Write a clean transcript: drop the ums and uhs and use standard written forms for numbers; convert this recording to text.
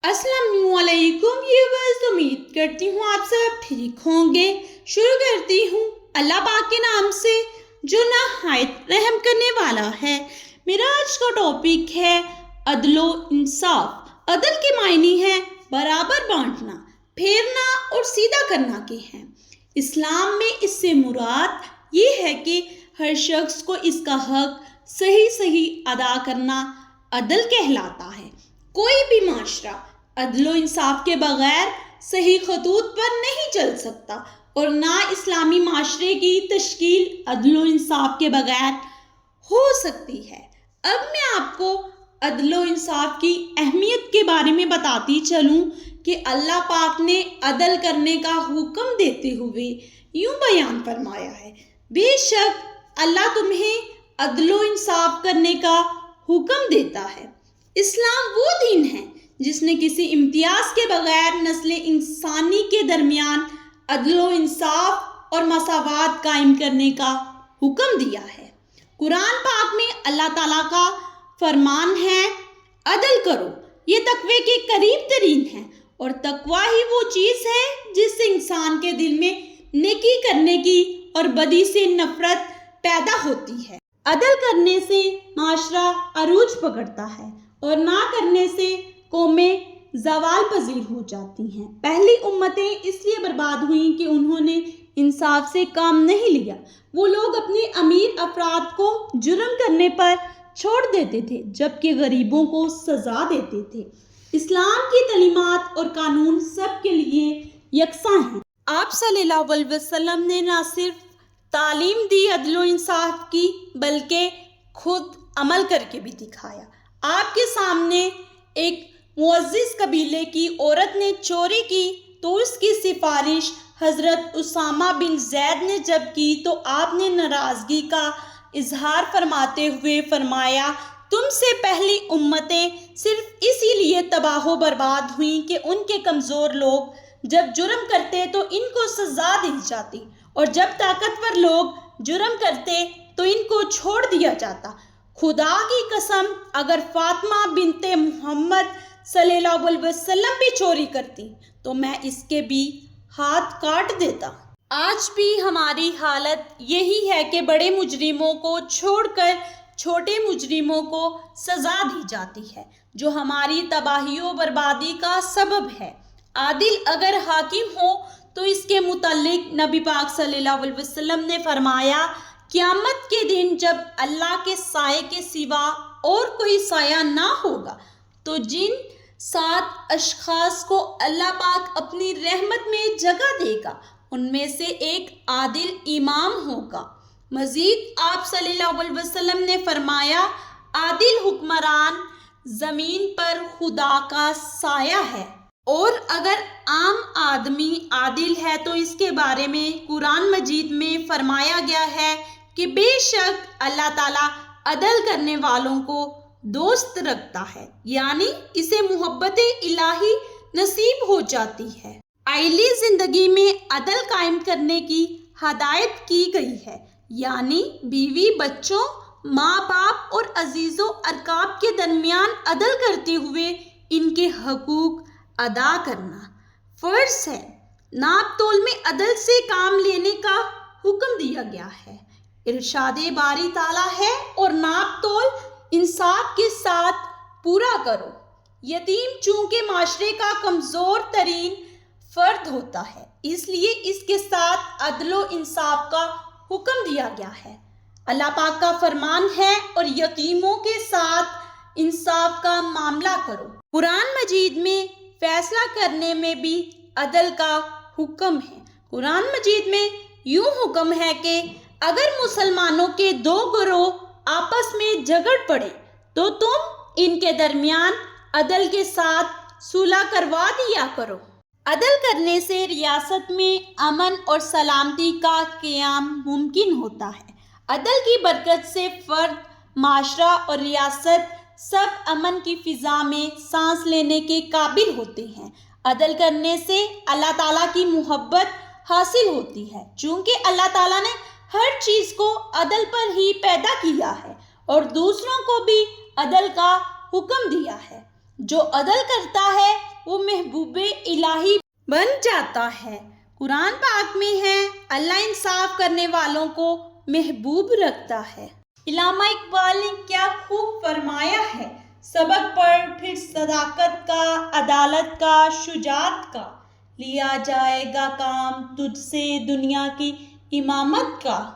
السلام علیکم ویورز، امید کرتی ہوں آپ سب ٹھیک ہوں گے۔ شروع کرتی ہوں اللہ پاک کے نام سے جو نہایت رحم کرنے والا ہے۔ میرا آج کا ٹاپک ہے عدل و انصاف۔ عدل کے معنی ہے برابر بانٹنا، پھیرنا اور سیدھا کرنا کے ہیں۔ اسلام میں اس سے مراد یہ ہے کہ ہر شخص کو اس کا حق صحیح ادا کرنا عدل کہلاتا ہے۔ کوئی بھی معاشرہ عدل و انصاف کے بغیر صحیح خطوط پر نہیں چل سکتا، اور نہ اسلامی معاشرے کی تشکیل عدل و انصاف کے بغیر ہو سکتی ہے۔ اب میں آپ کو عدل و انصاف کی اہمیت کے بارے میں بتاتی چلوں کہ اللہ پاک نے عدل کرنے کا حکم دیتے ہوئے یوں بیان فرمایا ہے: بے شک اللہ تمہیں عدل و انصاف کرنے کا حکم دیتا ہے۔ اسلام وہ دین ہے جس نے کسی امتیاز کے بغیر نسل انسانی کے درمیان عدل و انصاف اور مساوات قائم کرنے کا حکم دیا ہے۔ قرآن پاک میں اللہ تعالیٰ کا فرمان ہے: عدل کرو، یہ تقوی کے قریب ترین ہے، اور تقوی ہی وہ چیز ہے جس سے انسان کے دل میں نیکی کرنے کی اور بدی سے نفرت پیدا ہوتی ہے۔ عدل کرنے سے معاشرہ عروج پکڑتا ہے، اور نہ کرنے سے قومیں زوال پذیر ہو جاتی ہیں۔ پہلی امتیں اس لیے برباد ہوئیں کہ انہوں نے انصاف سے کام نہیں لیا۔ وہ لوگ اپنے امیر افراد کو جرم کرنے پر چھوڑ دیتے تھے، جبکہ غریبوں کو سزا دیتے تھے۔ اسلام کی تعلیمات اور قانون سب کے لیے یکساں ہیں۔ آپ صلی اللہ علیہ وسلم نے نہ صرف تعلیم دی عدل و انصاف کی، بلکہ خود عمل کر کے بھی دکھایا۔ آپ کے سامنے ایک معزز قبیلے کی عورت نے چوری کی تو اس کی سفارش حضرت اسامہ بن زید نے جب کی تو آپ نے ناراضگی کا اظہار فرماتے ہوئے فرمایا: تم سے پہلی امتیں صرف اسی لیے تباہ و برباد ہوئیں کہ ان کے کمزور لوگ جب جرم کرتے تو ان کو سزا دی جاتی، اور جب طاقتور لوگ جرم کرتے تو ان کو چھوڑ دیا جاتا۔ خدا کی قسم، اگر فاطمہ بنت محمد صلی اللہ علیہ وسلم بھی چوری کرتی تو میں اس کے بھی ہاتھ کاٹ دیتا۔ آج بھی ہماری حالت یہی ہے کہ بڑے مجرموں کو چھوڑ کر چھوٹے مجرموں کو سزا دی جاتی ہے، جو ہماری تباہی و بربادی کا سبب ہے۔ عادل اگر حاکم ہو تو اس کے متعلق نبی پاک صلی اللہ علیہ وسلم نے فرمایا: قیامت کے دن جب اللہ کے سائے کے سوا اور کوئی سایہ نہ ہوگا تو جن 7 اشخاص کو اللہ پاک اپنی رحمت میں جگہ دے گا ان میں سے ایک عادل امام ہوگا۔ مزید آپ صلی اللہ علیہ وسلم نے فرمایا: عادل حکمران زمین پر خدا کا سایہ ہے۔ اور اگر عام آدمی عادل ہے تو اس کے بارے میں قرآن مجید میں فرمایا گیا ہے کہ بے شک اللہ تعالیٰ عدل کرنے والوں کو دوست رکھتا ہے، یعنی اسے محبت الہی نصیب ہو جاتی ہے۔ عائلی زندگی میں عدل قائم کرنے کی ہدایت کی گئی ہے، یعنی بیوی، بچوں، ماں باپ اور عزیز و اقارب کے درمیان عدل کرتے ہوئے ان کے حقوق ادا کرنا فرض ہے۔ ناپ تول میں عدل سے کام لینے کا حکم دیا گیا ہے۔ ارشاد باری تعالیٰ ہے: اور ناپ تول انصاف کے ساتھ پورا کرو۔ یتیم چونکہ معاشرے کا کمزور ترین فرد ہوتا ہے، اس لیے اس کے ساتھ عدل و انصاف کا حکم دیا گیا ہے۔ اللہ پاک کا فرمان ہے: اور یتیموں کے ساتھ انصاف کا معاملہ کرو۔ قرآن مجید میں فیصلہ کرنے میں بھی عدل کا حکم ہے۔ قرآن مجید میں یوں حکم ہے کہ اگر مسلمانوں کے 2 گروہ آپس میں جھگڑ پڑے تو تم ان کے درمیان عدل کے ساتھ صلح کروا دیا کرو۔ عدل کرنے سے ریاست میں امن اور سلامتی کا قیام ممکن ہوتا ہے۔ عدل کی برکت سے فرد، معاشرہ اور ریاست سب امن کی فضا میں سانس لینے کے قابل ہوتے ہیں۔ عدل کرنے سے اللہ تعالیٰ کی محبت حاصل ہوتی ہے، چونکہ اللہ تعالیٰ نے ہر چیز کو عدل پر ہی پیدا کیا ہے اور دوسروں کو بھی عدل کا حکم دیا ہے۔ جو عدل کرتا ہے محبوب الہی بن جاتا ہے۔ قرآن پاک میں ہے اللہ انصاف کرنے والوں کو محبوب رکھتا ہے۔ علامہ اقبال نے کیا خوب فرمایا ہے، سبق پڑھ پھر صداقت کا، عدالت کا، شجاعت کا، لیا جائے گا کام تجھ سے دنیا کی امامت کا۔